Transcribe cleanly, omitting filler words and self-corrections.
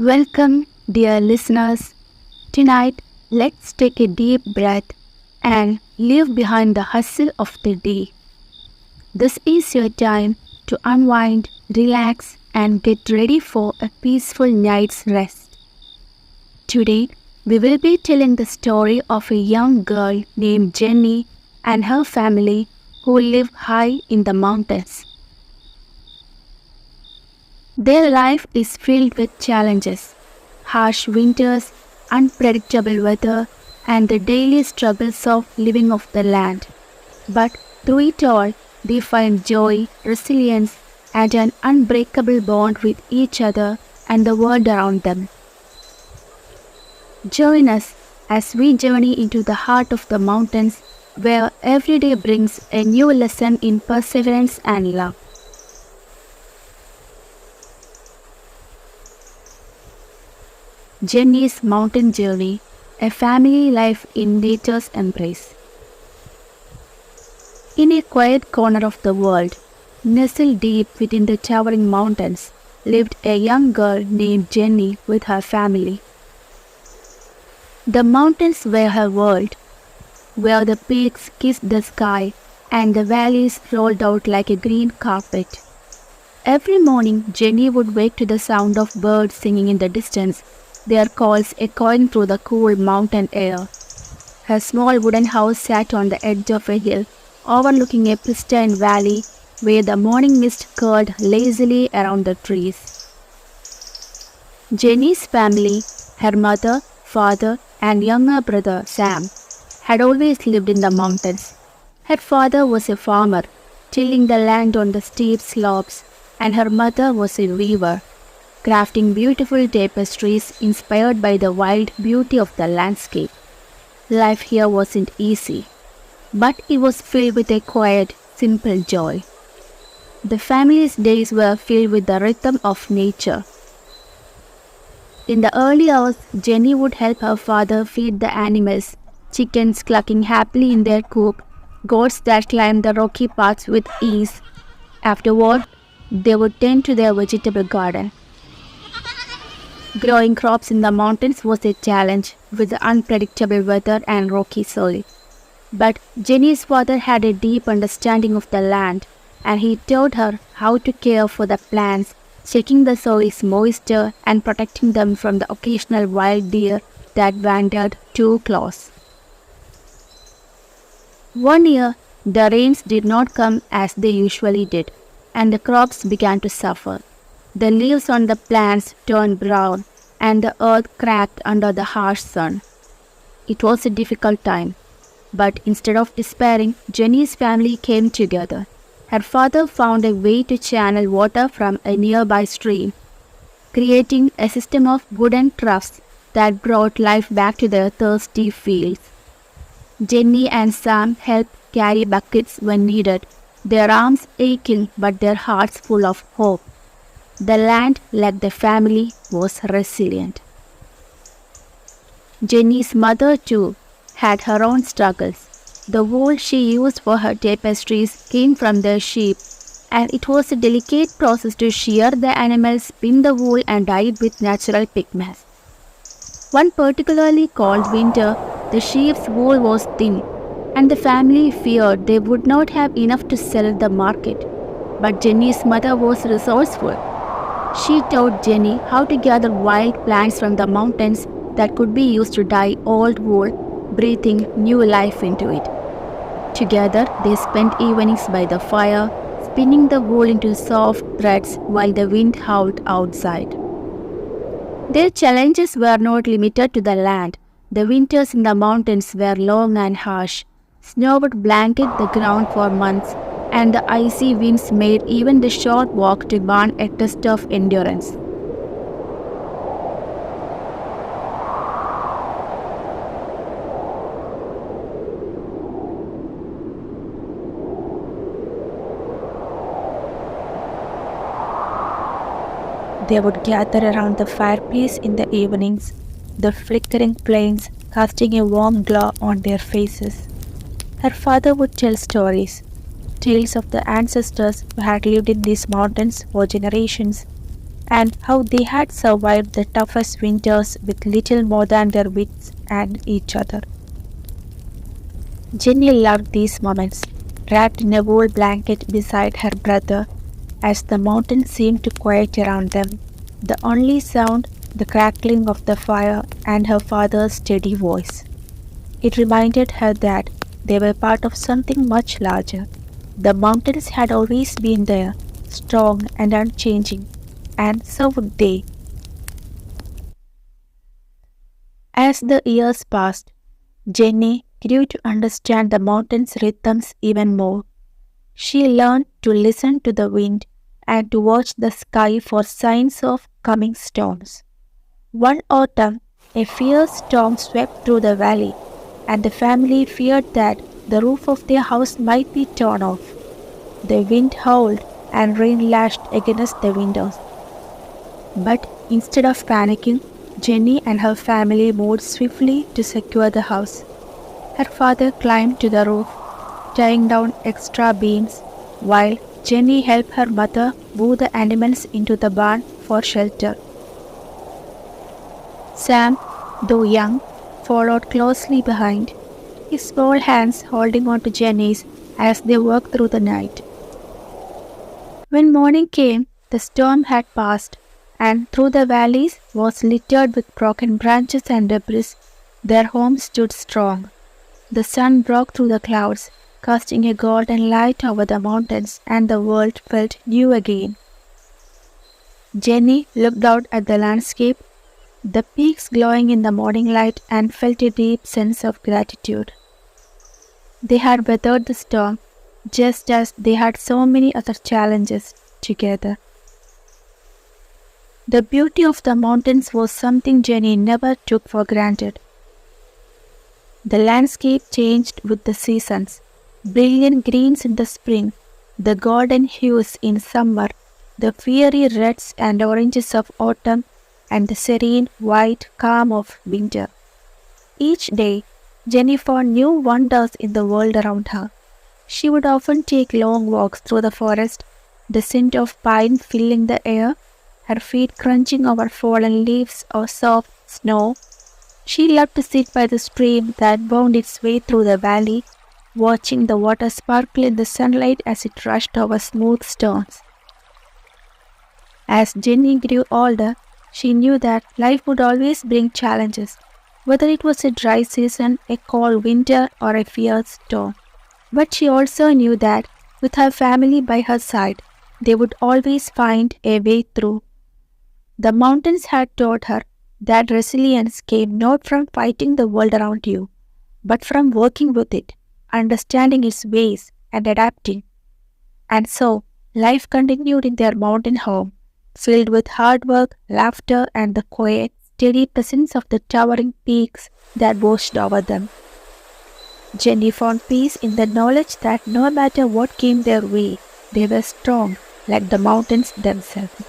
Welcome, dear listeners. Tonight, let's take a deep breath and leave behind the hustle of the day. This is your time to unwind, relax, and get ready for a peaceful night's rest. Today, we will be telling the story of a young girl named Jenny and her family who live high in the mountains. Their life is filled with challenges, harsh winters, unpredictable weather, and the daily struggles of living off the land. But through it all, they find joy, resilience, and an unbreakable bond with each other and the world around them. Join us as we journey into the heart of the mountains where every day brings a new lesson in perseverance and love. Jenny's Mountain Journey, a family life in nature's embrace. In a quiet corner of the world, nestled deep within the towering mountains, lived a young girl named Jenny with her family. The mountains were her world, where the peaks kissed the sky and the valleys rolled out like a green carpet. Every morning, Jenny would wake to the sound of birds singing in the distance, their calls echoing through the cool mountain air. Her small wooden house sat on the edge of a hill, overlooking a pristine valley where the morning mist curled lazily around the trees. Jenny's family, her mother, father, and younger brother Sam, had always lived in the mountains. Her father was a farmer, tilling the land on the steep slopes, and her mother was a weaver, crafting beautiful tapestries inspired by the wild beauty of the landscape. Life here wasn't easy, but it was filled with a quiet, simple joy. The family's days were filled with the rhythm of nature. In the early hours, Jenny would help her father feed the animals, chickens clucking happily in their coop, goats that climbed the rocky paths with ease. Afterward, they would tend to their vegetable garden. Growing crops in the mountains was a challenge with the unpredictable weather and rocky soil. But Jenny's father had a deep understanding of the land, and he taught her how to care for the plants, checking the soil's moisture and protecting them from the occasional wild deer that wandered too close. One year, the rains did not come as they usually did, and the crops began to suffer. The leaves on the plants turned brown, and the earth cracked under the harsh sun. It was a difficult time, but instead of despairing, Jenny's family came together. Her father found a way to channel water from a nearby stream, creating a system of wooden troughs that brought life back to their thirsty fields. Jenny and Sam helped carry buckets when needed, their arms aching but their hearts full of hope. The land, like the family, was resilient. Jenny's mother, too, had her own struggles. The wool she used for her tapestries came from their sheep, and it was a delicate process to shear the animals, spin the wool, and dye it with natural pigments. One particularly cold winter, the sheep's wool was thin, and the family feared they would not have enough to sell at the market. But Jenny's mother was resourceful. She taught Jenny how to gather wild plants from the mountains that could be used to dye old wool, breathing new life into it. Together, they spent evenings by the fire, spinning the wool into soft threads while the wind howled outside. Their challenges were not limited to the land. The winters in the mountains were long and harsh. Snow would blanket the ground for months, and the icy winds made even the short walk to barn a test of endurance. They would gather around the fireplace in the evenings, the flickering flames casting a warm glow on their faces. Her father would tell stories, tales of the ancestors who had lived in these mountains for generations, and how they had survived the toughest winters with little more than their wits and each other. Jenny loved these moments, wrapped in a wool blanket beside her brother, as the mountains seemed to quiet around them. The only sound, the crackling of the fire, and her father's steady voice. It reminded her that they were part of something much larger. The mountains had always been there, strong and unchanging, and so would they. As the years passed, Jenny grew to understand the mountain's rhythms even more. She learned to listen to the wind and to watch the sky for signs of coming storms. One autumn, a fierce storm swept through the valley, and the family feared that the roof of their house might be torn off. The wind howled and rain lashed against the windows. But instead of panicking, Jenny and her family moved swiftly to secure the house. Her father climbed to the roof, tying down extra beams, while Jenny helped her mother move the animals into the barn for shelter. Sam, though young, followed closely behind, his small hands holding on to Jenny's as they worked through the night. When morning came, the storm had passed, and through the valleys was littered with broken branches and debris. Their home stood strong. The sun broke through the clouds, casting a golden light over the mountains, and the world felt new again. Jenny looked out at the landscape, the peaks glowing in the morning light, and felt a deep sense of gratitude. They had weathered the storm, just as they had so many other challenges together. The beauty of the mountains was something Jenny never took for granted. The landscape changed with the seasons, brilliant greens in the spring, the golden hues in summer, the fiery reds and oranges of autumn, and the serene white calm of winter. Each day, Jenny found new wonders in the world around her. She would often take long walks through the forest, the scent of pine filling the air, her feet crunching over fallen leaves or soft snow. She loved to sit by the stream that wound its way through the valley, watching the water sparkle in the sunlight as it rushed over smooth stones. As Jenny grew older, she knew that life would always bring challenges, whether it was a dry season, a cold winter, or a fierce storm. But she also knew that, with her family by her side, they would always find a way through. The mountains had taught her that resilience came not from fighting the world around you, but from working with it, understanding its ways, and adapting. And so, life continued in their mountain home, filled with hard work, laughter, and the quiet, steady presence of the towering peaks that watched over them. Jenny found peace in the knowledge that no matter what came their way, they were strong like the mountains themselves.